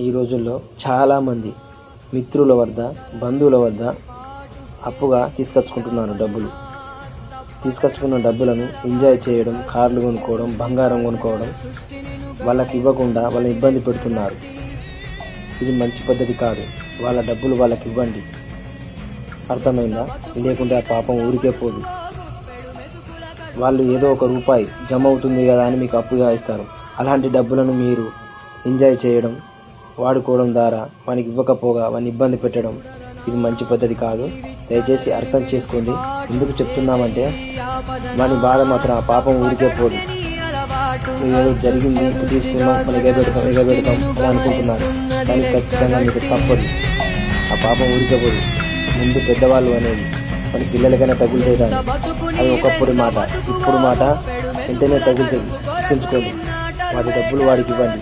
ఈ రోజుల్లో చాలామంది మిత్రుల వద్ద బంధువుల వద్ద అప్పుగా తీసుకొచ్చుకుంటున్నారు డబ్బులు. తీసుకొచ్చుకున్న డబ్బులను ఎంజాయ్ చేయడం, కార్లు కొనుక్కోవడం, బంగారం కొనుక్కోవడం, వాళ్ళకి ఇవ్వకుండా వాళ్ళని ఇబ్బంది పెడుతున్నారు. ఇది మంచి పద్ధతి కాదు. వాళ్ళ డబ్బులు వాళ్ళకి ఇవ్వండి, అర్థమైందా? లేకుంటే ఆ పాపం ఊరికే పోదు. వాళ్ళు ఏదో ఒక రూపాయి జమ అవుతుంది కదా అని మీకు అప్పుగా ఇస్తారు. అలాంటి డబ్బులను మీరు ఎంజాయ్ చేయడం, వాడుకోవడం ద్వారా వానికి ఇవ్వకపోగా వాడిని ఇబ్బంది పెట్టడం ఇది మంచి పద్ధతి కాదు. దయచేసి అర్థం చేసుకోండి. ఎందుకు చెప్తున్నామంటే వాని బాధ మాత్రం ఆ పాపం ఊరికే పోదు. ఏదో జరిగింది తీసుకున్నాం, మనం ఎగబెడతాం అని అనుకుంటున్నారు, కానీ ఖచ్చితంగా మీకు తప్పదు. ఆ పాపం ఊరికే పోదు. ముందు పెద్దవాళ్ళు అనేది మన పిల్లలకైనా తగులుతాయి, కానీ అది ఒకప్పుడు మాట, ఇప్పుడు మాట వెంటనే తగులుతుంది. గుర్తుంచుకోండి. వాటి డబ్బులు వాడికి ఇవ్వండి.